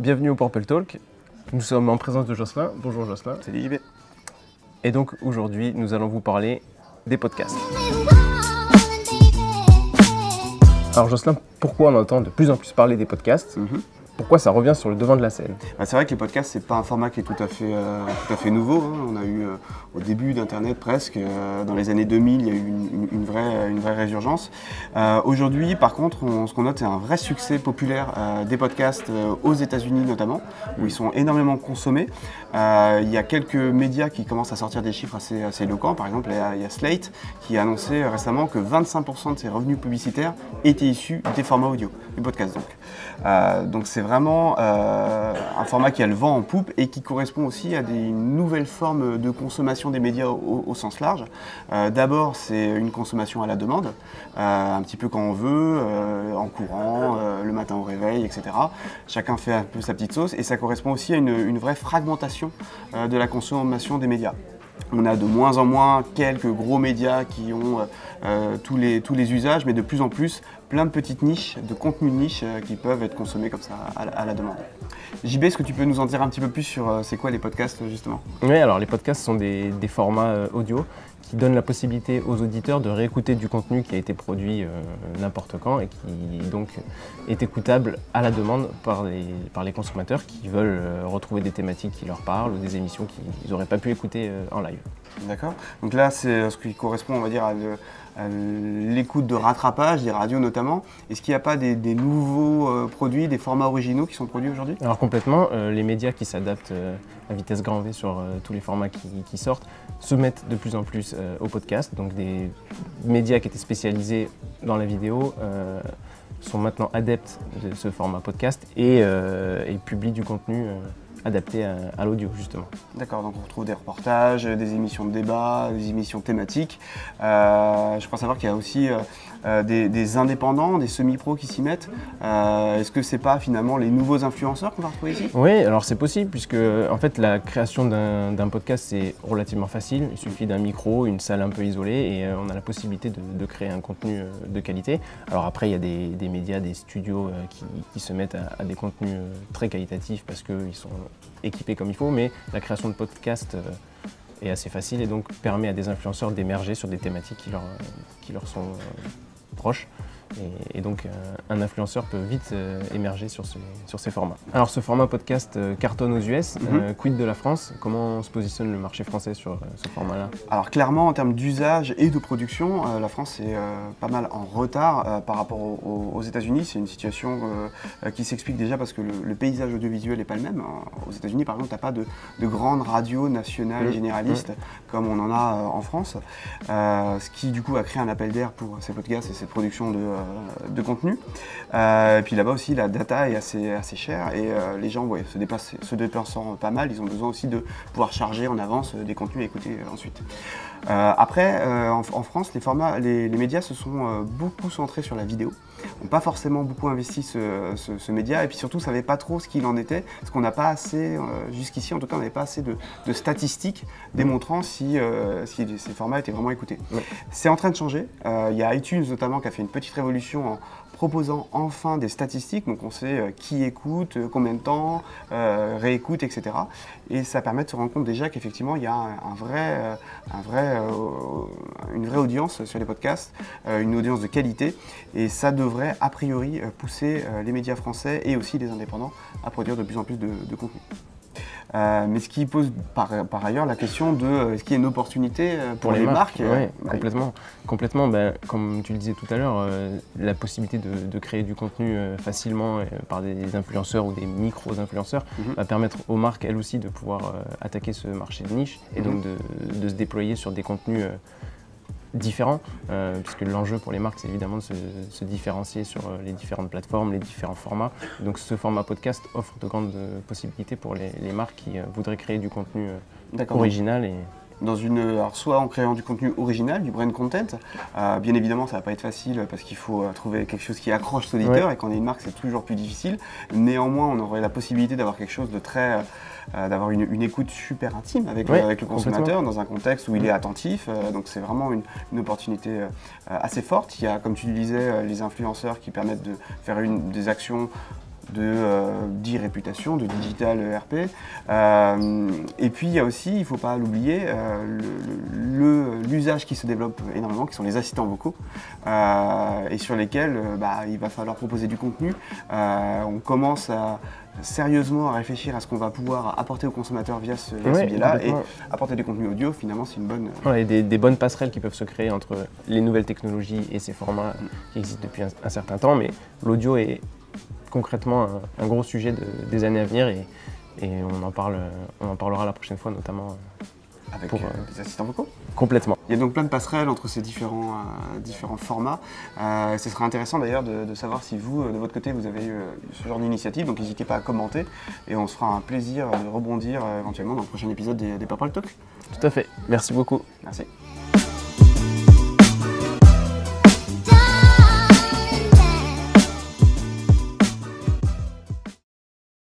Bienvenue au Purple Talk. Nous sommes en présence de Jocelyn. Bonjour Jocelyn. Salut JB. Et donc aujourd'hui, nous allons vous parler des podcasts. Alors Jocelyn, pourquoi on entend de plus en plus parler des podcasts ? Pourquoi ça revient sur le devant de la scène ? C'est vrai que les podcasts, c'est pas un format qui est tout à fait nouveau. On a eu au début d'Internet presque, dans les années 2000, il y a eu une vraie résurgence. Aujourd'hui, par contre, ce qu'on note, c'est un vrai succès populaire des podcasts aux États-Unis notamment, où ils sont énormément consommés. Il y a quelques médias qui commencent à sortir des chiffres assez éloquents. Par exemple, il y a Slate qui a annoncé récemment que 25% de ses revenus publicitaires étaient issus des formats audio, du podcast donc c'est vraiment un format qui a le vent en poupe et qui correspond aussi à des nouvelles formes de consommation des médias au sens large. D'abord, c'est une consommation à la demande, un petit peu quand on veut, en courant, le matin au réveil, etc. Chacun fait un peu sa petite sauce et ça correspond aussi à une vraie fragmentation de la consommation des médias. On a de moins en moins quelques gros médias qui ont tous les usages, mais de plus en plus plein de petites niches, de contenus de niches qui peuvent être consommés comme ça à la demande. JB, est-ce que tu peux nous en dire un petit peu plus sur c'est quoi les podcasts justement ? Oui, alors les podcasts sont des formats audio qui donnent la possibilité aux auditeurs de réécouter du contenu qui a été produit n'importe quand et qui donc est écoutable à la demande par les consommateurs qui veulent retrouver des thématiques qui leur parlent ou des émissions qu'ils n'auraient pas pu écouter en live. D'accord. Donc là, c'est ce qui correspond, on va dire, à l'écoute de rattrapage, des radios notamment. Est-ce qu'il n'y a pas des nouveaux produits, des formats originaux qui sont produits aujourd'hui ? Alors complètement, les médias qui s'adaptent à vitesse grand V sur tous les formats qui sortent se mettent de plus en plus au podcast. Donc des médias qui étaient spécialisés dans la vidéo sont maintenant adeptes de ce format podcast et publient du contenu adapté à l'audio justement. D'accord, donc on retrouve des reportages, des émissions de débat, des émissions thématiques. Je crois savoir qu'il y a aussi des indépendants, des semi-pros qui s'y mettent. Est-ce que c'est pas finalement les nouveaux influenceurs qu'on va retrouver ici ? Oui, alors c'est possible puisque en fait la création d'un podcast c'est relativement facile. Il suffit d'un micro, une salle un peu isolée et on a la possibilité de créer un contenu de qualité. Alors après il y a des médias, des studios qui se mettent à des contenus très qualitatifs parce qu'ils sont équipés comme il faut, mais la création de podcasts est assez facile et donc permet à des influenceurs d'émerger sur des thématiques qui leur sont proches. Et donc un influenceur peut vite émerger sur ces formats. Alors ce format podcast cartonne aux US, quid de la France ? Comment se positionne le marché français sur ce format-là ? Alors clairement en termes d'usage et de production, la France est pas mal en retard par rapport aux États-Unis. C'est une situation qui s'explique déjà parce que le paysage audiovisuel n'est pas le même. Aux États-Unis par exemple, tu n'as pas de grandes radios nationales et généralistes comme on en a en France, ce qui du coup a créé un appel d'air pour ces podcasts et cette production de contenu. Et puis là-bas aussi, la data est assez chère et les gens se déplaçant pas mal, ils ont besoin aussi de pouvoir charger en avance des contenus à écouter ensuite. Après, en France, les médias se sont beaucoup centrés sur la vidéo, n'ont pas forcément beaucoup investi ce média et puis surtout ne savaient pas trop ce qu'il en était, parce qu'on n'a pas assez, jusqu'ici en tout cas, on n'avait pas assez de statistiques démontrant si ces formats étaient vraiment écoutés. C'est en train de changer. Il y a iTunes notamment qui a fait une petite révolution en proposant enfin des statistiques, donc on sait qui écoute, combien de temps, réécoute, etc. Et ça permet de se rendre compte déjà qu'effectivement il y a une vraie audience sur les podcasts, une audience de qualité, et ça devrait a priori pousser les médias français et aussi les indépendants à produire de plus en plus de contenu. Mais ce qui pose par ailleurs la question de est-ce qu'il y a une opportunité pour les marques Oui, complètement. Comme tu le disais tout à l'heure, la possibilité de créer du contenu facilement par des influenceurs ou des micro-influenceurs va permettre aux marques elles aussi de pouvoir attaquer ce marché de niche et donc de se déployer sur des contenus différents, puisque l'enjeu pour les marques, c'est évidemment de se différencier sur les différentes plateformes, les différents formats. Donc ce format podcast offre de grandes possibilités pour les marques qui voudraient créer du contenu original. Alors soit en créant du contenu original, du brand content, bien évidemment ça va pas être facile parce qu'il faut trouver quelque chose qui accroche l'auditeur et quand on est une marque c'est toujours plus difficile. Néanmoins on aurait la possibilité d'avoir quelque chose de très d'avoir une écoute super intime avec le consommateur dans un contexte où il est attentif, donc c'est vraiment une opportunité assez forte. Il y a, comme tu le disais, les influenceurs qui permettent de faire des actions d'e-réputation, de digital ERP. Et puis il y a aussi, il ne faut pas l'oublier, l'usage qui se développe énormément, qui sont les assistants vocaux, et sur lesquels il va falloir proposer du contenu. On commence sérieusement à réfléchir à ce qu'on va pouvoir apporter aux consommateurs via ce biais-là, et apporter du contenu audio, finalement, c'est une bonne... Et des bonnes passerelles qui peuvent se créer entre les nouvelles technologies et ces formats qui existent depuis un certain temps, mais l'audio est concrètement un gros sujet des années à venir, et on en parlera la prochaine fois, notamment avec des assistants vocaux. Complètement. Il y a donc plein de passerelles entre ces différents formats. Ce sera intéressant d'ailleurs de savoir si vous, de votre côté, vous avez eu ce genre d'initiative. Donc n'hésitez pas à commenter et on se fera un plaisir de rebondir éventuellement dans le prochain épisode des Purple Talk. Tout à fait. Merci beaucoup. Merci.